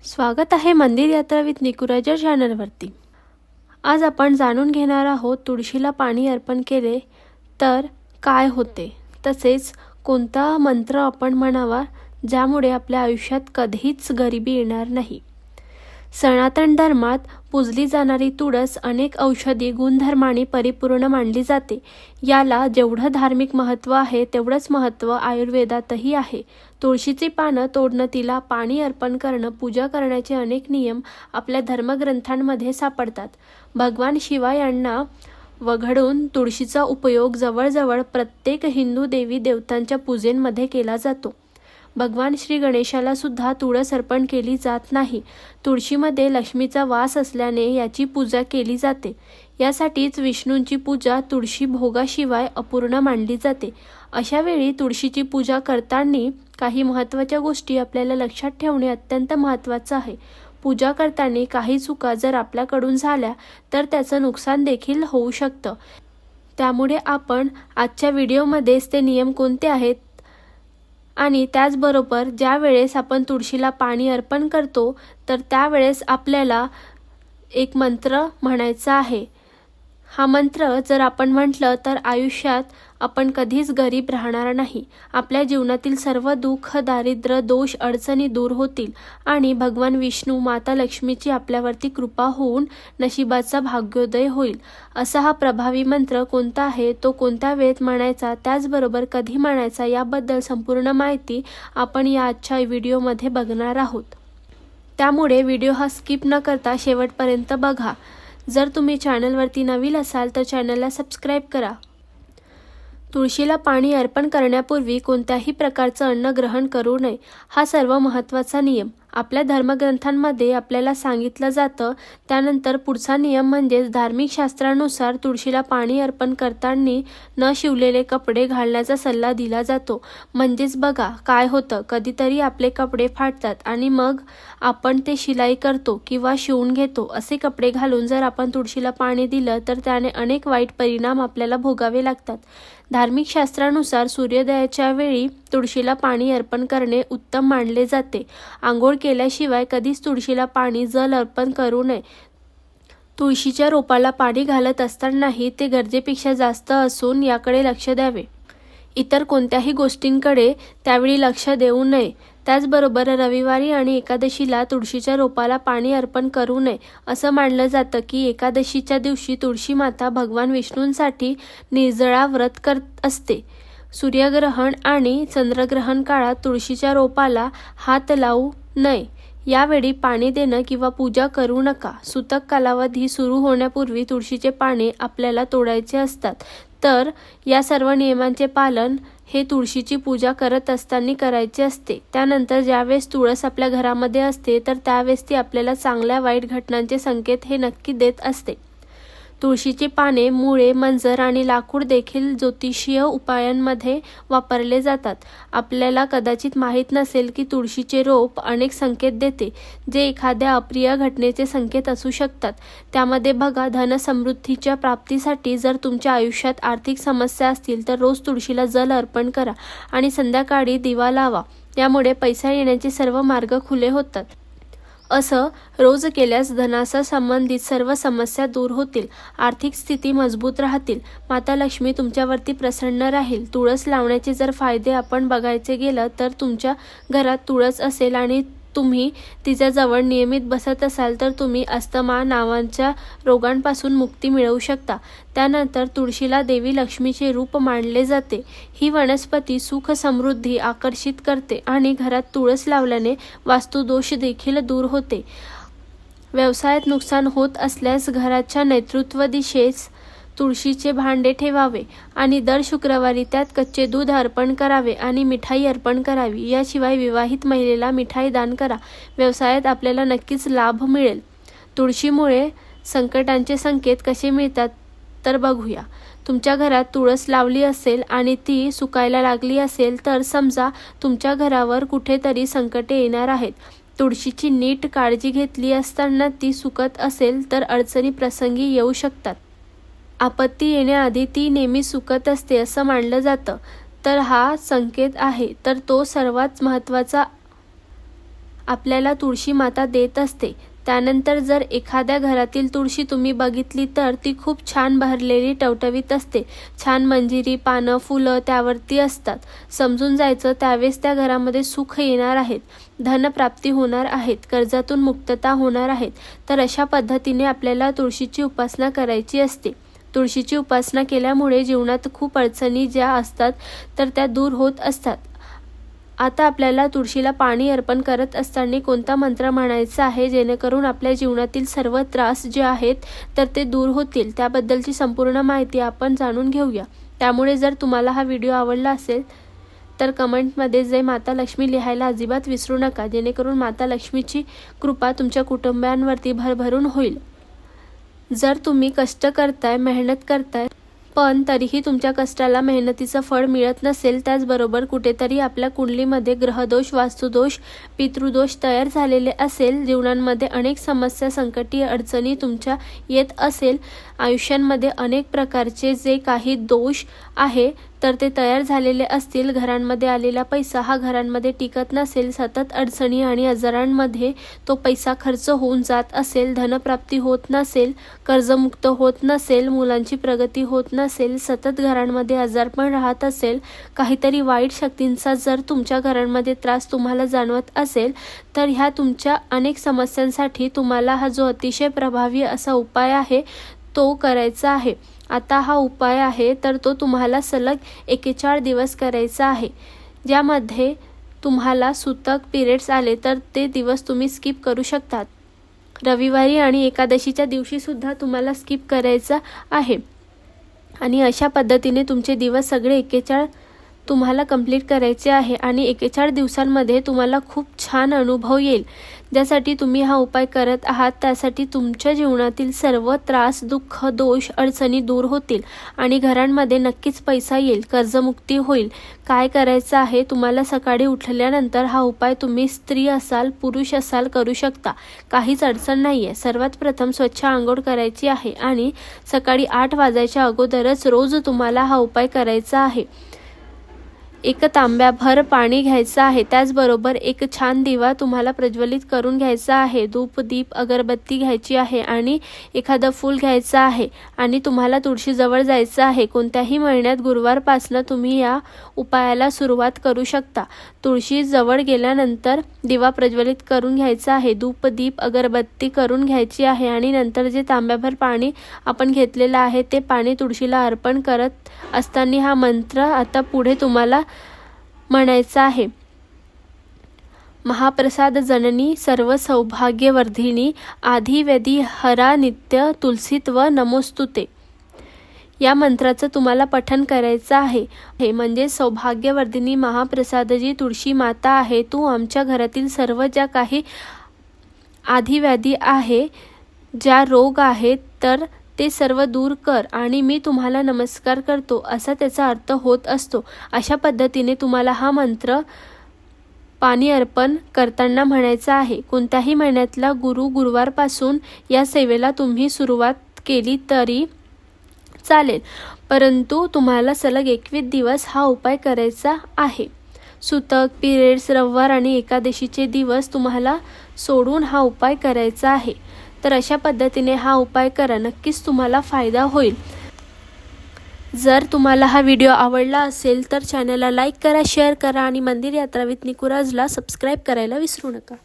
स्वागत आहे मंदिर यात्रा विथ निकुराजा चॅनलवरती। आज आपण जाणून घेणार आहोत तुळशीला पाणी अर्पण केले तर काय होते, तसेच कोणता मंत्र आपण म्हणावा ज्यामुळे आपल्या आयुष्यात कधीच गरिबी येणार नाही। सनातन धर्मात पूजली जाणारी तुळस अनेक औषधी गुणधर्मांनी परिपूर्ण मानली जाते। याला जेवढं धार्मिक महत्त्व आहे तेवढंच महत्त्व आयुर्वेदातही आहे। तुळशीची पानं तोडणं, तिला पाणी अर्पण करणं, पूजा करण्याचे अनेक नियम आपल्या धर्मग्रंथांमध्ये सापडतात। भगवान शिवा यांना वगळून तुळशीचा उपयोग जवळजवळ प्रत्येक हिंदू देवी देवतांच्या पूजेमध्ये केला जातो। भगवान श्री गणेशाला सुद्धा तुळस अर्पण केली जात नाही। तुळशीमध्ये लक्ष्मीचा वास असल्याने याची पूजा केली जाते। यासाठीच विष्णूंची पूजा तुळशी भोगाशिवाय अपूर्ण मानली जाते। अशा वेळी तुळशीची पूजा करताना काही महत्त्वाच्या गोष्टी आपल्याला लक्षात ठेवणे अत्यंत महत्त्वाचं आहे। पूजा करताना काही चुका जर आपल्याकडून झाल्या तर त्याचं नुकसान देखील होऊ शकतं। त्यामुळे आपण आजच्या व्हिडिओमध्येच ते नियम कोणते आहेत आणि त्याचबरोबर ज्या वेळेस आपण तुळशीला पाणी अर्पण करतो तर त्यावेळेस आपल्याला एक मंत्र म्हणायचा आहे। हा मंत्र जर आपण म्हटलं तर आयुष्यात आपण कधीच गरीब राहणार नाही। आपल्या जीवनातील सर्व दुःख, दारिद्र्य, दोष, अडचणी दूर होतील आणि भगवान विष्णू, माता लक्ष्मीची आपल्यावरती कृपा होऊन नशिबाचा भाग्योदय होईल। असा हा प्रभावी मंत्र कोणता आहे, तो कोणत्या वेळेत म्हणायचा, त्याचबरोबर कधी म्हणायचा याबद्दल संपूर्ण माहिती आपण या आजच्या व्हिडिओमध्ये बघणार आहोत। त्यामुळे व्हिडिओ हा स्किप न करता शेवटपर्यंत बघा। जर तुम्ही चॅनलवरती नवीन असाल तर चॅनलला सबस्क्राईब करा। तुळशीला पाणी अर्पण करण्यापूर्वी कोणत्याही प्रकारचं अन्न ग्रहण करू नये, हा सर्व महत्त्वाचा नियम आपल्या धर्मग्रंथांमध्ये आपल्याला सांगितलं जातं। त्यानंतर पुढचा नियम म्हणजेच धार्मिक शास्त्रानुसार तुळशीला पाणी अर्पण करताना न शिवलेले कपडे घालण्याचा सल्ला दिला जातो। म्हणजेच बघा काय होतं, कधीतरी आपले कपडे फाटतात आणि मग आपण ते शिलाई करतो किंवा शिवून घेतो। असे कपडे घालून जर आपण तुळशीला पाणी दिलं तर त्याने अनेक वाईट परिणाम आपल्याला भोगावे लागतात। धार्मिक शास्त्रानुसार सूर्योदयाच्या वेळी तुळशीला पाणी अर्पण करणे उत्तम मानले जाते। आंघोळ केल्याशिवाय कधीच तुळशीला पाणी, जल अर्पण करू नये। तुळशीच्या रोपाला पाणी घालत असतानाही ते गरजेपेक्षा जास्त असून याकडे लक्ष द्यावे। इतर कोणत्याही गोष्टींकडे त्यावेळी लक्ष देऊ नये। त्याचबरोबर रविवारी आणि एकादशीला तुळशीच्या रोपाला पाणी अर्पण करू नये। असं मानलं जातं की एकादशीच्या दिवशी तुळशी माता भगवान विष्णूंसाठी निर्जळा व्रत करत असते। सूर्यग्रहण आणि चंद्रग्रहण काळात तुळशीच्या रोपाला हात लावू नये। यावेळी पाणी देणं किंवा पूजा करू नका। सूतक कालावधी सुरू होण्यापूर्वी तुळशीचे पाने आपल्याला तोडायचे असतात। तर या सर्व नियमांचे पालन हे तुळशीची पूजा करत असताना करायचे असते। त्यानंतर ज्यावेळेस तुळस आपल्या घरामध्ये असते तर त्यावेळेस ती आपल्याला चांगल्या वाईट घटनांचे संकेत हे नक्की देत असते। तुळशीची पाने, मुळे, मंजर आणि लाकूड देखील ज्योतिषीय उपायांमध्ये वापरले जातात। आपल्याला कदाचित माहीत नसेल की तुळशीचे रोप अनेक संकेत देते, जे एखाद्या अप्रिय घटनेचे संकेत असू शकतात। त्यामध्ये बघा, धनसमृद्धीच्या प्राप्तीसाठी जर तुमच्या आयुष्यात आर्थिक समस्या असतील तर रोज तुळशीला जल अर्पण करा आणि संध्याकाळी दिवा लावा। यामुळे पैसा येण्याचे सर्व मार्ग खुले होतात। असं रोज केल्यास धनाचा संबंधित सर्व समस्या दूर होतील, आर्थिक स्थिती मजबूत राहतील, माता लक्ष्मी तुमच्यावरती प्रसन्न राहील। तुळस लावण्याचे जर फायदे आपण बघायचे गेलं तर तुमच्या घरात तुळस असेल आणि तुम्ही तिच्याजवळ नियमित बसत असाल तर तुम्ही अस्थमा नावाच्या रोगांपासून मुक्ती मिळवू शकता। त्यानंतर तुळशीला देवी लक्ष्मीचे रूप मानले जाते। ही वनस्पती सुख समृद्धी आकर्षित करते आणि घरात तुळस लावल्याने वास्तुदोष देखील दूर होते। व्यवसायात नुकसान होत असल्यास घराच्या नैऋत्य दिशेस तुळशीचे भांडे ठेवावे आणि दर शुक्रवारी त्यात कच्चे दूध अर्पण करावे आणि मिठाई अर्पण करावी। याशिवाय विवाहित महिलेला मिठाई दान करा। व्यवसायात आपल्याला नक्कीच लाभ मिळेल। तुळशीमुळे संकटांचे संकेत कसे मिळतात तर बघूया। तुमच्या घरात तुळस लावली असेल आणि ती सुकायला लागली असेल तर समजा तुमच्या घरावर कुठेतरी संकटे येणार आहेत। तुळशीची नीट काळजी घेतली असताना ती सुकत असेल तर अडचणी प्रसंगी येऊ शकतात। आपत्ती येण्याआधी ती नेहमी सुकत असते असं मानलं जातं। तर हा संकेत आहे, तर तो सर्वात महत्त्वाचा आपल्याला तुळशी माता देत असते। त्यानंतर जर एखाद्या घरातील तुळशी तुम्ही बघितली तर ती खूप छान भरलेली टवटवीत असते। छान मंजिरी, पानं, फुलं त्यावरती असतात। समजून जायचं त्यावेळेस त्या घरामध्ये सुख येणार आहेत, धनप्राप्ती होणार आहेत, कर्जातून मुक्तता होणार आहेत। तर अशा पद्धतीने आपल्याला तुळशीची उपासना करायची असते। तुळशीची उपासना केल्यामुळे जीवनात खूप अडचणी ज्या असतात तर त्या दूर होत असतात। आता आपल्याला तुळशीला पाणी अर्पण करत असताना कोणता मंत्र म्हणायचा आहे जेणेकरून आपल्या जीवनातील सर्व त्रास जे आहेत तर ते दूर होतील, त्याबद्दलची संपूर्ण माहिती आपण जाणून घेऊया। त्यामुळे जर तुम्हाला हा व्हिडिओ आवडला असेल तर कमेंटमध्ये जय माता लक्ष्मी लिहायला अजिबात विसरू नका, जेणेकरून माता लक्ष्मीची कृपा तुमच्या कुटुंबियांवरती भरभरून होईल। जर तुम्ही कष्ट करताय, मेहनत करताय पण तरीही तुमच्या कष्टाला मेहनतीचं फळ मिळत नसेल, त्याचबरोबर कुठेतरी आपल्या कुंडलीमध्ये ग्रहदोष, वास्तुदोष, पितृदोष तयार झालेले असेल, जीवनामध्ये अनेक समस्या, संकटी, अडचणी तुमच्या येत असेल, आयुष्यांमध्ये अनेक प्रकारचे जे काही दोष आहे तर ते तयार झालेले असतील, घरांमध्ये आलेला पैसा हा घरांमध्ये टिकत नसेल, सतत अडचणी आणि आजारांमध्ये तो पैसा खर्च होऊन जात असेल, धनप्राप्ती होत नसेल, कर्जमुक्त होत नसेल, मुलांची प्रगती होत नसेल, सतत घरांमध्ये आजारपण राहत असेल, काहीतरी वाईट शक्तींचा जर तुमच्या घरांमध्ये त्रास तुम्हाला जाणवत असेल तर ह्या तुमच्या अनेक समस्यांसाठी तुम्हाला हा जो अतिशय प्रभावी असा उपाय आहे तो करायचा आहे। आता हा उपाय आहे तर तो तुम्हाला सलग 41 दिवस करायचा आहे, ज्यामध्ये तुम्हाला सुतक पिरियड्स आले तर ते दिवस तुम्ही स्किप करू शकतात। रविवारी आणि एकादशीच्या दिवशी सुद्धा तुम्हाला स्किप करायचा आहे आणि अशा पद्धतीने तुमचे दिवस सगळे 41 तुम्हाला कंप्लीट करायचे आहे आणि 41 दिवसांमध्ये तुम्हाला खूप छान अनुभव येईल। ज्यासाठी तुम्ही हा उपाय करत आहात त्यासाठी तुमच्या जीवनातील सर्व त्रास, दुःख, दोष, अडचणी दूर होतील आणि घरांमध्ये नक्कीच पैसा येईल, कर्जमुक्ती होईल। काय करायचं आहे, तुम्हाला सकाळी उठल्यानंतर हा उपाय तुम्ही स्त्री असाल, पुरुष असाल करू शकता, काहीच अडचण नाहीये। सर्वात प्रथम स्वच्छ आंघोळ करायची आहे आणि सकाळी 8 वाजायच्या अगोदरच रोज तुम्हाला हा उपाय करायचा आहे। 1 तांब्याभर पाणी घ्यायचं आहे, त्याचबरोबर एक छान दिवा तुम्हाला प्रज्वलित करून घ्यायचा आहे, धूप, दीप, अगरबत्ती घ्यायची आहे आणि एखादं फूल घ्यायचं आहे आणि तुम्हाला तुळशीजवळ जायचं आहे। कोणत्याही महिन्यात गुरुवारपासून तुम्ही या उपायाला सुरुवात करू शकता। तुळशी जवळ गेल्यानंतर दिवा प्रज्वलित करून घ्यायचा आहे, धूप, दीप, अगरबत्ती करून घ्यायची आहे आणि नंतर जे तांब्याभर पाणी आपण घेतलेलं आहे ते पाणी तुळशीला अर्पण करत असताना हा मंत्र आता पुढे तुम्हाला म्हणायचा आहे। महाप्रसाद जननी सर्व सौभाग्यवर्धिनी आधिवेदी हरा नित्य तुलसीत्व नमोस्तुते। या मंत्राचं तुम्हाला पठण करायचं आहे। हे म्हणजे सौभाग्यवर्धिनी महाप्रसादजी तुळशी माता आहे, तू आमच्या घरातील सर्व ज्या काही आधिव्याधी आहे, ज्या रोग आहेत तर ते सर्व दूर कर आणि मी तुम्हाला नमस्कार करतो, असा त्याचा अर्थ होत असतो। अशा पद्धतीने तुम्हाला हा मंत्र पाणी अर्पण करताना म्हणायचा आहे। कोणत्याही महिन्यातला गुरुवारपासून या सेवेला तुम्ही सुरुवात केली तरी चालेल, परंतु तुम्हाला सलग 21 दिवस हा उपाय करायचा आहे। सुतक, पिरियड्स, रविवार आणि एकादशीचे दिवस तुम्हाला सोडून हा उपाय करायचा आहे। तर अशा पद्धतीने हा उपाय करा, नक्कीच तुम्हाला फायदा होईल। जर तुम्हाला हा व्हिडिओ आवडला असेल तर चॅनलला लाईक करा, शेअर करा आणि मंदिर यात्रा विथ निकुराजला सबस्क्राईब करायला विसरू नका।